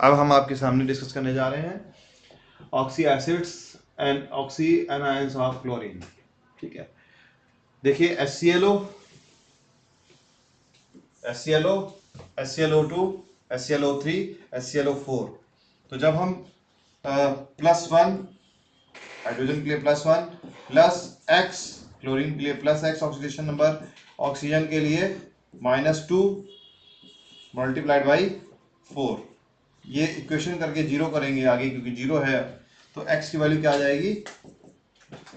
अब हम आपके सामने डिस्कस करने जा रहे हैं oxy acids and oxy anions of chlorine. ठीक है, देखिए HClO, HClO, HClO2, HClO3, HClO4। तो जब हम +1 हाइड्रोजन के लिए +1 +X क्लोरीन के लिए +X ऑक्सीडेशन नंबर, ऑक्सीजन के लिए -2 मल्टीप्लाइड बाई 4, ये इक्वेशन करके जीरो करेंगे आगे, क्योंकि जीरो है तो x की वैल्यू क्या आ जाएगी,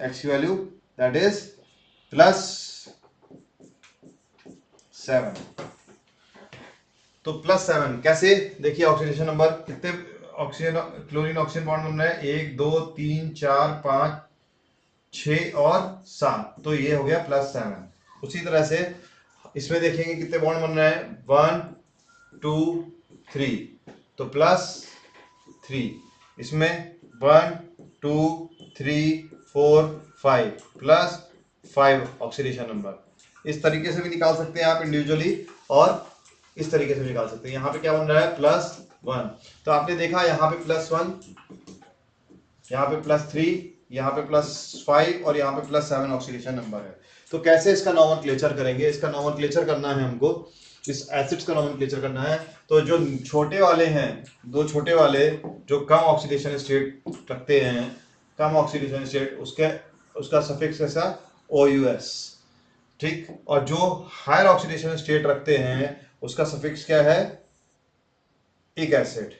x की वैल्यू दैट इज +7। तो +7 कैसे, देखिए ऑक्सीडेशन नंबर कितने ऑक्सीजन क्लोरीन ऑक्सीजन बॉन्ड बन रहे हैं, 1 2 3 4 5 6 और 7, तो ये हो गया +7। उसी तरह से इसमें देखेंगे कितने बॉन्ड बन रहे हैं, 1 2 3, तो +3, इसमें 1 2 3 4 5 +5 ऑक्सीडेशन नंबर। इस तरीके से भी निकाल सकते हैं आप इंडिविजुअली, और इस तरीके से भी निकाल सकते हैं। यहाँ पे क्या बन रहा है, +1, तो आपने देखा यहाँ पे +1, यहाँ पे +3, यहाँ पे +5 और यहाँ पे +7 ऑक्सीडेशन नंबर है। तो कैसे इसका नोमेनक्लेचर करेंगे, इसका नोमेनक्लेचर करना है हमको, इस एसिड्स का नोमेनक्लेचर करना है। तो जो छोटे वाले हैं, दो छोटे वाले जो कम ऑक्सीडेशन स्टेट रखते हैं, कम ऑक्सीडेशन स्टेट, उसका सफिक्स कैसा, OUS। ठीक, और जो हायर ऑक्सीडेशन स्टेट रखते हैं उसका सफिक्स क्या है, इक एसिड।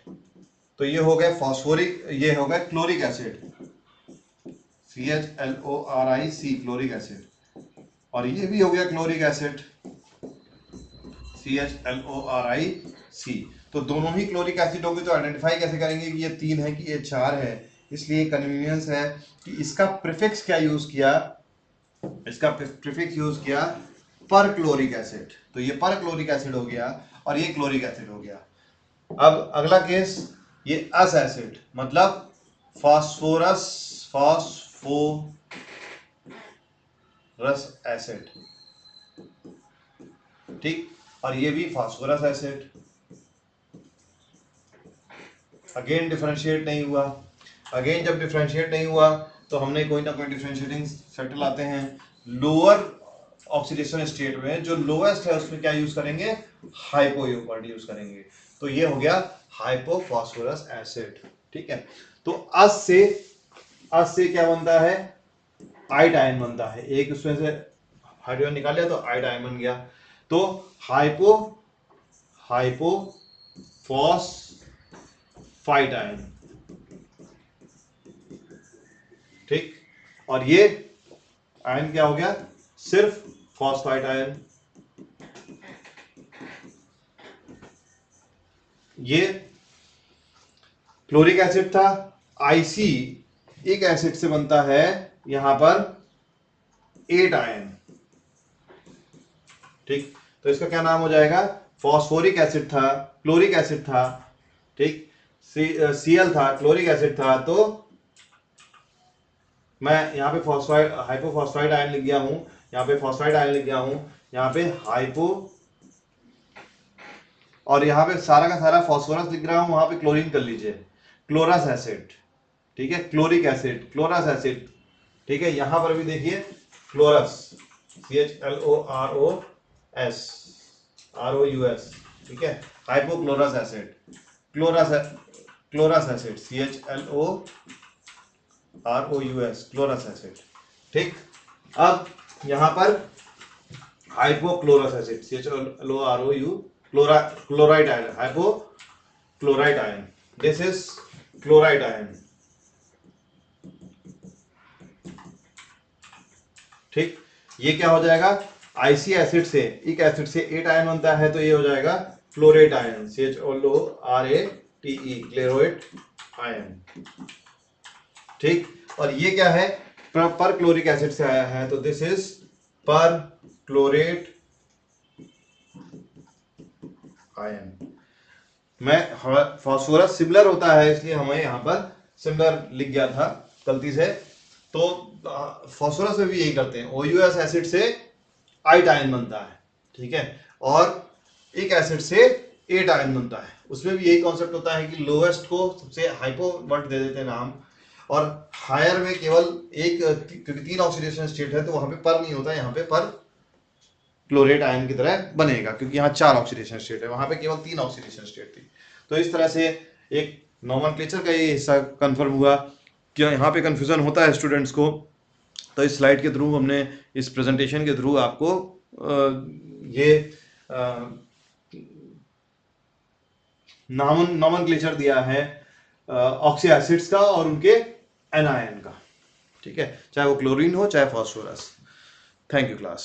तो ये हो गया फॉस्फोरिक, ये हो गया chloric acid, CHLORIC chloric acid, और ये भी हो गया क्लोरिक एसिड, CHLORIC। तो दोनों ही क्लोरिक एसिड होंगे, तो आइडेंटिफाई कैसे करेंगे कि ये 3 है कि ये 4 है। इसलिए कन्वीनियंस है कि इसका प्रीफिक्स क्या यूज किया, इसका प्रीफिक्स यूज किया पर क्लोरिक एसिड। तो ये पर क्लोरिक एसिड हो गया और ये क्लोरिक एसिड हो गया। अब अगला केस, ये अस एसिड मतलब फास्फोरस एसिड, ठीक, और ये भी फास्फोरस एसिड। अगेन डिफरेंशिएट नहीं हुआ, अगेन जब डिफरेंशिएट नहीं हुआ तो हमने कोई ना कोई डिफरेंशिएटिंग फैक्टर लाते हैं। लोअर ऑक्सीडेशन स्टेट में जो लोएस्ट है उसमें क्या यूज करेंगे, हाइपो यूज करेंगे। तो ये हो गया हाइपोफॉस्फोरस एसिड। ठीक है, तो अस से क्या बनता है, आइट आयन बनता है। एक उसमें से हाइड्रोजन निकाल लिया तो आइट आयन बन गया। तो हाइपोफॉस्फाइट आयन, ठीक, और ये आयन क्या हो गया, सिर्फ फॉस्फाइट आयन। ये क्लोरिक एसिड था, IC एक एसिड से बनता है यहां पर 8 आयन। ठीक, तो इसका क्या नाम हो जाएगा, फॉस्फोरिक एसिड था, क्लोरिक एसिड था, ठीक, Cl था, क्लोरिक एसिड था, तो मैं यहाँ पे फॉस्फाइड हाइपोफॉस्फाइड आयन लिख गया हूं, यहाँ पे फॉस्फाइड आयन लिख गया हूं, यहाँ पे हाइपो, और यहाँ पे सारा का सारा फॉस्फोरस लिख रहा हूं, वहां पे क्लोरीन कर लीजिए, क्लोरस एसिड। ठीक है, क्लोरिक एसिड, क्लोरस एसिड। ठीक है, यहां पर भी देखिए क्लोरस, CHLOROS, ROUS। ठीक है, hypochlorous acid, chlorous acid, CHLOROUS, chlorous acid. ठीक, अब यहां पर hypochlorous acid, CHLOROU, chloride ion, hypochloride ion, this is chloride ion. ठीक, ये क्या हो जाएगा, IC एसिड से, एक एसिड से 8 आयन बनता है, तो ये हो जाएगा chlorate ion, CHLORATE, chlorate ion. ठीक, और ये क्या है, पर क्लोरिक एसिड से आया है, तो दिस इज पर क्लोरेट आयन। मैं फॉस्फोरस सिमिलर होता है इसलिए हमें यहाँ पर सिमिलर लिख गया था गलती से। तो फॉस्फोरस में भी यही करते हैं, OUS एसिड से आइट आयन बनता है। ठीक है, और एक एसिड से 8 आयन बनता है। उसमें भी यही कॉन्सेप्ट होता है कि लोएस्ट को सबसे हाइपो वर्ड दे देते हैं नाम, और हायर में केवल एक, क्योंकि 3 ऑक्सीडेशन स्टेट है तो वहां पे पर नहीं होता, यहाँ पे पर क्लोरेट आयन की तरह बनेगा, क्योंकि यहाँ 4 ऑक्सीडेशन स्टेट है, वहां पे केवल 3 ऑक्सीडेशन स्टेट थी। तो इस तरह से एक नोमेनक्लेचर का ये हिस्सा कंफर्म हुआ। क्या यहाँ पे कंफ्यूजन होता है स्टूडेंट्स को, तो इस स्लाइड के थ्रू हमने, इस प्रेजेंटेशन के थ्रू आपको ये नोमेनक्लेचर दिया है ऑक्सी एसिड्स का और उनके एनायन का। ठीक है, चाहे वो क्लोरीन हो चाहे फास्फोरस। Thank you class.